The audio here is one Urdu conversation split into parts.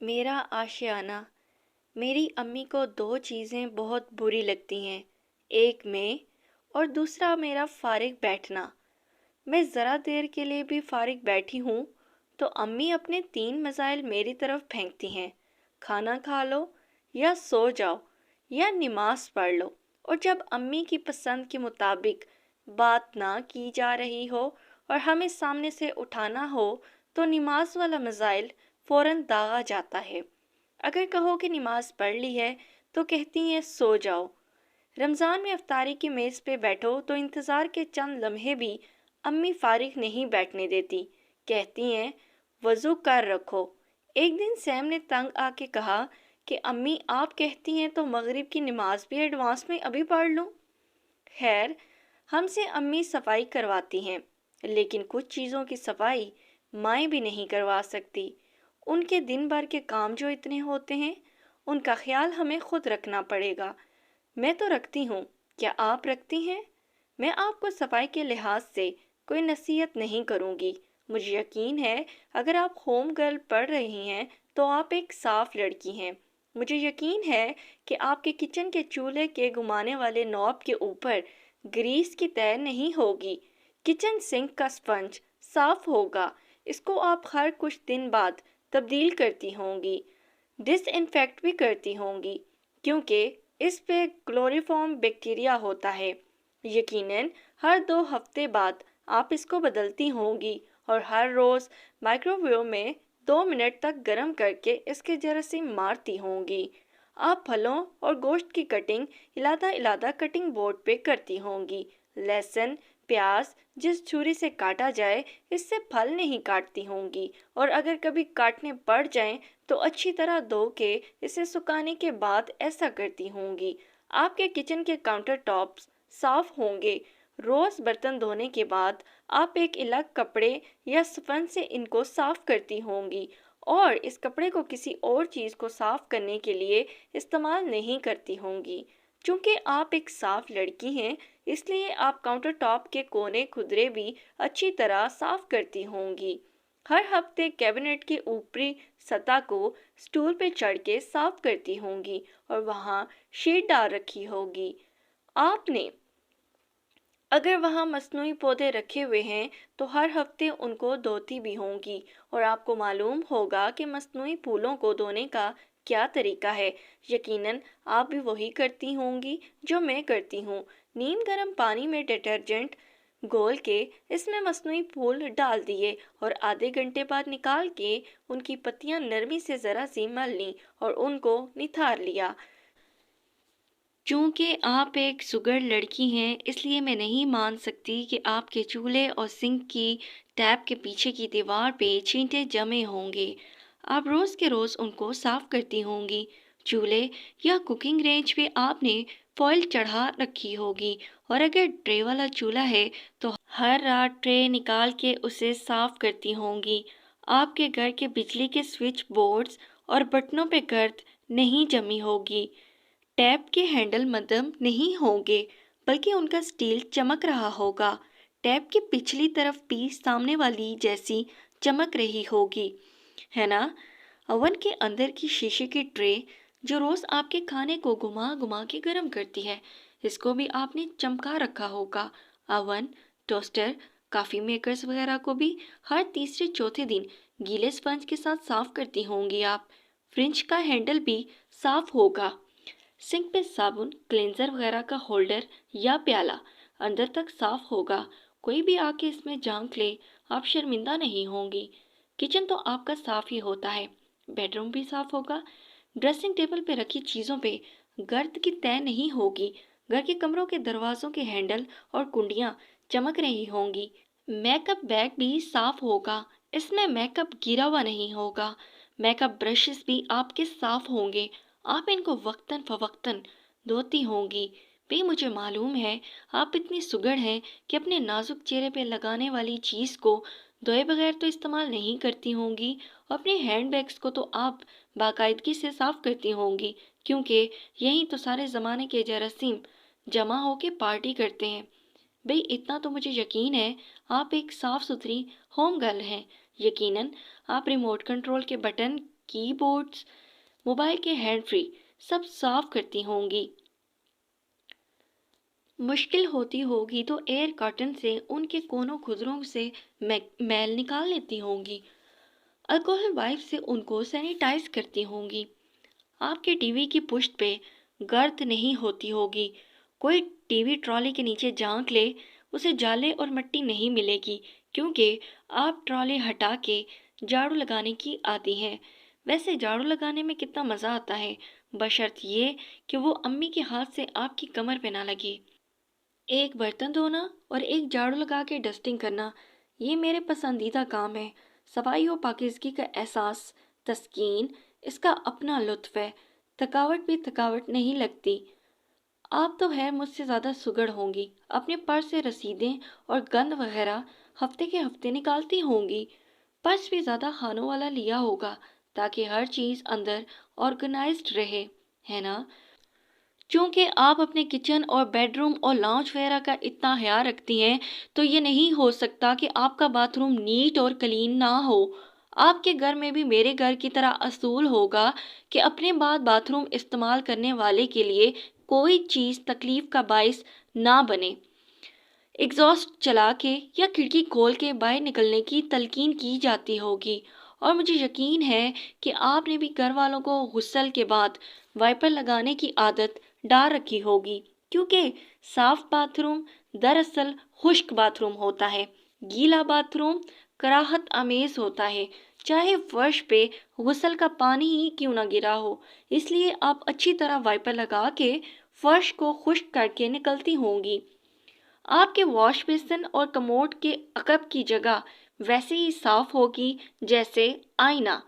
میرا آشیانہ۔ میری امی کو دو چیزیں بہت بری لگتی ہیں، ایک میں اور دوسرا میرا فارغ بیٹھنا۔ میں ذرا دیر کے لیے بھی فارغ بیٹھی ہوں تو امی اپنے تین مسائل میری طرف پھینکتی ہیں: کھانا کھا لو، یا سو جاؤ، یا نماز پڑھ لو۔ اور جب امی کی پسند کے مطابق بات نہ کی جا رہی ہو اور ہمیں سامنے سے اٹھانا ہو تو نماز والا مسائل فوراً داغا جاتا ہے۔ اگر کہو کہ نماز پڑھ لی ہے تو کہتی ہیں سو جاؤ۔ رمضان میں افطاری کی میز پہ بیٹھو تو انتظار کے چند لمحے بھی امی فارغ نہیں بیٹھنے دیتی، کہتی ہیں وضو کر رکھو۔ ایک دن سیم نے تنگ آ کے کہا کہ امی آپ کہتی ہیں تو مغرب کی نماز بھی ایڈوانس میں ابھی پڑھ لوں۔ خیر، ہم سے امی صفائی کرواتی ہیں، لیکن کچھ چیزوں کی صفائی مائیں بھی نہیں کروا سکتی۔ ان کے دن بھر کے کام جو اتنے ہوتے ہیں، ان کا خیال ہمیں خود رکھنا پڑے گا۔ میں تو رکھتی ہوں، کیا آپ رکھتی ہیں؟ میں آپ کو صفائی کے لحاظ سے کوئی نصیحت نہیں کروں گی۔ مجھے یقین ہے اگر آپ ہوم گرل پڑھ رہی ہیں تو آپ ایک صاف لڑکی ہیں۔ مجھے یقین ہے کہ آپ کے کچن کے چولہے کے گھمانے والے نوب کے اوپر گریس کی تہ نہیں ہوگی۔ کچن سنک کا سپنج صاف ہوگا، اس کو آپ ہر کچھ دن بعد تبدیل کرتی ہوں گی، ڈس انفیکٹ بھی کرتی ہوں گی، کیونکہ اس پہ کلوریفارم بیکٹیریا ہوتا ہے۔ یقیناً ہر 2 ہفتے بعد آپ اس کو بدلتی ہوں گی اور ہر روز مائکرو ویو میں 2 منٹ تک گرم کر کے اس کے جراثیم مارتی ہوں گی۔ آپ پھلوں اور گوشت کی کٹنگ علیحدہ علیحدہ کٹنگ بورڈ پہ کرتی ہوں گی۔ لہسن، پیاز جس چھری سے کاٹا جائے اس سے پھل نہیں کاٹتی ہوں گی، اور اگر کبھی کاٹنے پڑ جائیں تو اچھی طرح دھو کے اسے سکھانے کے بعد ایسا کرتی ہوں گی۔ آپ کے کچن کے کاؤنٹر ٹاپس صاف ہوں گے۔ روز برتن دھونے کے بعد آپ ایک الگ کپڑے یا سپنج سے ان کو صاف کرتی ہوں گی اور اس کپڑے کو کسی اور چیز کو صاف کرنے کے لیے استعمال نہیں کرتی ہوں گی۔ چونکہ آپ ایک صاف لڑکی ہیں، اس لیے آپ کاؤنٹر ٹاپ کے کونے کھدرے بھی اچھی طرح صاف کرتی ہوں گی۔ ہر ہفتے کیبنٹ کی اوپری سطح کو سٹول پہ چڑھ کے صاف کرتی ہوں گی اور وہاں شیٹ ڈال رکھی ہوگی۔ آپ نے اگر وہاں مصنوعی پودے رکھے ہوئے ہیں تو ہر ہفتے ان کو دھوتی بھی ہوں گی، اور آپ کو معلوم ہوگا کہ مصنوعی پھولوں کو دھونے کا کیا طریقہ ہے۔ یقیناً آپ بھی وہی کرتی ہوں گی جو میں کرتی ہوں۔ نیم گرم پانی میں ڈٹرجنٹ گھول کے اس میں مصنوعی پھول ڈال دیے اور آدھے گھنٹے بعد نکال کے ان کی پتیاں نرمی سے ذرا سی مل لیں اور ان کو نتھار لیا۔ چونکہ آپ ایک سگڑ لڑکی ہیں، اس لیے میں نہیں مان سکتی کہ آپ کے چولہے اور سنک کی ٹیپ کے پیچھے کی دیوار پہ چھینٹے جمے ہوں گے۔ آپ روز کے روز ان کو صاف کرتی ہوں گی۔ چولہے یا کوکنگ رینج پہ آپ نے فوائل چڑھا رکھی ہوگی، اور اگر ٹرے والا چولہا ہے تو ہر رات ٹرے نکال کے اسے صاف کرتی ہوں گی۔ آپ کے گھر کے بجلی کے سوئچ بورڈز اور بٹنوں پہ گرد نہیں جمی ہوگی۔ ٹیپ کے ہینڈل مدھم نہیں ہوں گے، بلکہ ان کا سٹیل چمک رہا ہوگا۔ ٹیپ کی پچھلی طرف بھی سامنے والی جیسی چمک رہی ہوگی، ہے نا؟ اوون کے اندر کی شیشے کی ٹرے جو روز آپ کے کھانے کو گھما گھما کے گرم کرتی ہے، اس کو بھی آپ نے چمکا رکھا ہوگا۔ اوون، ٹوسٹر، کافی میکرز وغیرہ کو بھی ہر تیسرے چوتھے دن گیلے سپنج کے ساتھ صاف کرتی ہوں گی آپ۔ فرنج کا ہینڈل بھی صاف ہوگا۔ سنک پہ صابن، کلینزر وغیرہ کا ہولڈر یا پیالہ اندر تک صاف ہوگا۔ کوئی بھی آ کے اس میں جھانک لے، آپ شرمندہ نہیں ہوں گی۔ کچن تو آپ کا صاف ہی ہوتا ہے، بیڈ روم بھی صاف ہوگا۔ ڈریسنگ ٹیبل پہ رکھی چیزوں پہ گرد کی تہ نہیں ہوگی۔ گھر کے کمروں کے دروازوں کے ہینڈل اور کنڈیاں چمک رہی ہوں گی۔ میک اپ بیگ بھی صاف ہوگا، اس میں میک اپ گرا ہوا نہیں ہوگا۔ میک اپ برشز بھی آپ کے صاف ہوں گے، آپ ان کو وقتاً فوقتاً دھوتی ہوں گی۔ بھی مجھے معلوم ہے آپ اتنی سگڑ ہیں کہ اپنے نازک چہرے پہ لگانے والی چیز کو دھوئے بغیر تو استعمال نہیں کرتی ہوں گی، اور اپنے ہینڈ بیگز کو تو آپ باقاعدگی سے صاف کرتی ہوں گی، کیونکہ یہیں تو سارے زمانے کے جراثیم جمع ہو کے پارٹی کرتے ہیں۔ بھئی اتنا تو مجھے یقین ہے آپ ایک صاف ستھری ہوم گرل ہیں۔ یقیناً آپ ریموٹ کنٹرول کے بٹن کی بورڈز، موبائل کے ہینڈ فری سب صاف کرتی ہوں گی۔ مشکل ہوتی ہوگی تو ایئر کارٹن سے ان کے کونوں کھدروں سے میل نکال لیتی ہوں گی۔ الکوہل وائپ سے ان کو سینیٹائز کرتی ہوں گی۔ آپ کے ٹی وی کی پشت پہ گرد نہیں ہوتی ہوگی۔ کوئی ٹی وی ٹرالی کے نیچے جھانک لے، اسے جالے اور مٹی نہیں ملے گی، کیونکہ آپ ٹرالی ہٹا کے جھاڑو لگانے کی عادی ہیں۔ ویسے جھاڑو لگانے میں کتنا مزہ آتا ہے، بشرط یہ کہ وہ امی کے ہاتھ سے آپ کی کمر پہ نہ لگے۔ ایک برتن دھونا اور ایک جھاڑو لگا کے ڈسٹنگ کرنا، یہ میرے پسندیدہ کام ہے۔ صفائی و پاکیزگی کا احساس، تسکین، اس کا اپنا لطف ہے۔ تھکاوٹ بھی تھکاوٹ نہیں لگتی۔ آپ تو خیر مجھ سے زیادہ سگڑ ہوں گی، اپنے پرس سے رسیدیں اور گند وغیرہ ہفتے کے ہفتے نکالتی ہوں گی۔ پرس بھی زیادہ خانوں والا لیا ہوگا تاکہ ہر چیز اندر آرگنائزڈ رہے، ہے نا؟ چونکہ آپ اپنے کچن اور بیڈ روم اور لاؤنج وغیرہ کا اتنا خیال رکھتی ہیں، تو یہ نہیں ہو سکتا کہ آپ کا باتھ روم نیٹ اور کلین نہ ہو۔ آپ کے گھر میں بھی میرے گھر کی طرح اصول ہوگا کہ اپنے بعد باتھ روم استعمال کرنے والے کے لیے کوئی چیز تکلیف کا باعث نہ بنے۔ ایگزاسٹ چلا کے یا کھڑکی کھول کے باہر نکلنے کی تلقین کی جاتی ہوگی، اور مجھے یقین ہے کہ آپ نے بھی گھر والوں کو غسل کے بعد وائپر لگانے کی عادت ڈال رکھی ہوگی، کیونکہ صاف باتھ روم دراصل خشک باتھ روم ہوتا ہے۔ گیلا باتھ روم کراہت آمیز ہوتا ہے، چاہے فرش پہ غسل کا پانی ہی کیوں نہ گرا ہو۔ اس لیے آپ اچھی طرح وائپر لگا کے فرش کو خشک کر کے نکلتی ہوں گی۔ آپ کے واش بیسن اور کموڈ کے عقب کی جگہ ویسے ہی صاف ہوگی جیسے آئینہ۔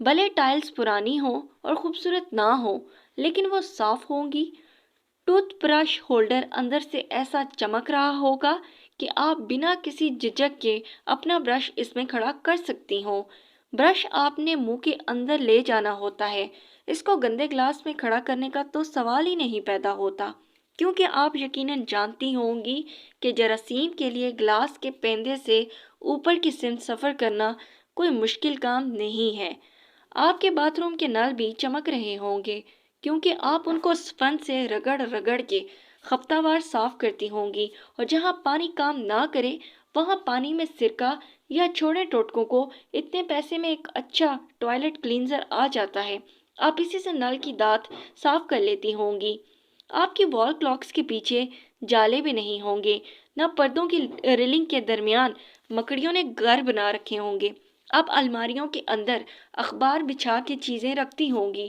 بھلے ٹائلز پرانی ہوں اور خوبصورت نہ ہوں، لیکن وہ صاف ہوں گی۔ ٹوتھ برش ہولڈر اندر سے ایسا چمک رہا ہوگا کہ آپ بنا کسی جھجک کے اپنا برش اس میں کھڑا کر سکتی ہوں۔ برش آپ نے منہ کے اندر لے جانا ہوتا ہے، اس کو گندے گلاس میں کھڑا کرنے کا تو سوال ہی نہیں پیدا ہوتا، کیونکہ آپ یقیناً جانتی ہوں گی کہ جراثیم کے لیے گلاس کے پیندے سے اوپر کی سمت سفر کرنا کوئی مشکل کام نہیں ہے۔ آپ کے باتھ روم کے نل بھی چمک رہے ہوں گے، کیونکہ آپ ان کو اسپنج سے رگڑ رگڑ کے ہفتہ وار صاف کرتی ہوں گی، اور جہاں پانی کام نہ کرے وہاں پانی میں سرکہ یا چھوٹے ٹوٹکوں کو اتنے پیسے میں ایک اچھا ٹوائلٹ کلینزر آ جاتا ہے، آپ اسی سے نل کی دات صاف کر لیتی ہوں گی۔ آپ کی وال کلاکس کے پیچھے جالے بھی نہیں ہوں گے، نہ پردوں کی ریلنگ کے درمیان مکڑیوں نے گھر بنا رکھے ہوں گے۔ آپ الماریوں کے اندر اخبار بچھا کے چیزیں رکھتی ہوں گی،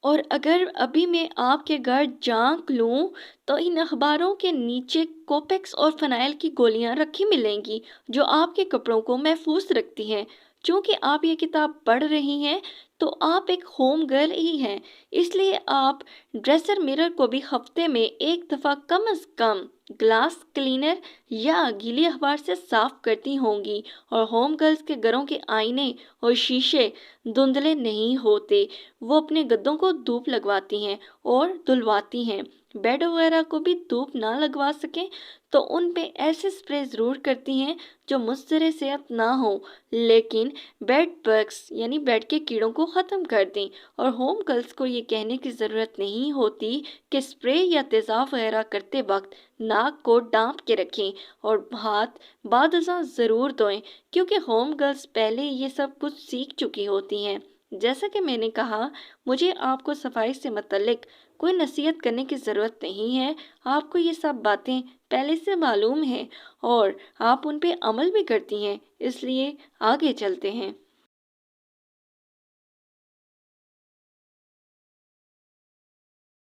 اور اگر ابھی میں آپ کے گھر جھانک لوں تو ان اخباروں کے نیچے کوپیکس اور فنائل کی گولیاں رکھی ملیں گی، جو آپ کے کپڑوں کو محفوظ رکھتی ہیں۔ چونکہ آپ یہ کتاب پڑھ رہی ہیں تو آپ ایک ہوم گرل ہی ہیں، اس لیے آپ ڈریسر مرر کو بھی ہفتے میں ایک دفعہ کم از کم گلاس کلینر یا گیلی اخبار سے صاف کرتی ہوں گی۔ اور ہوم گرلز کے گھروں کے آئینے اور شیشے دھندلے نہیں ہوتے، وہ اپنے گدوں کو دھوپ لگواتی ہیں اور دھلواتی ہیں۔ بیڈ وغیرہ کو بھی دھوپ نہ لگوا سکیں تو ان پہ ایسے سپرے ضرور کرتی ہیں جو مضر صحت نہ ہوں، لیکن بیڈ بگس یعنی بیڈ کے کیڑوں کو ختم کر دیں۔ اور ہوم گرلز کو یہ کہنے کی ضرورت نہیں ہوتی کہ سپرے یا تیزاب وغیرہ کرتے وقت ناک کو ڈانپ کے رکھیں اور ہاتھ بعد ازاں ضرور دھوئیں، کیونکہ ہوم گرلز پہلے یہ سب کچھ سیکھ چکی ہوتی ہیں۔ جیسا کہ میں نے کہا، مجھے آپ کو صفائی سے متعلق کوئی نصیحت کرنے کی ضرورت نہیں ہے، آپ کو یہ سب باتیں پہلے سے معلوم ہیں اور آپ ان پہ عمل بھی کرتی ہیں، اس لیے آگے چلتے ہیں۔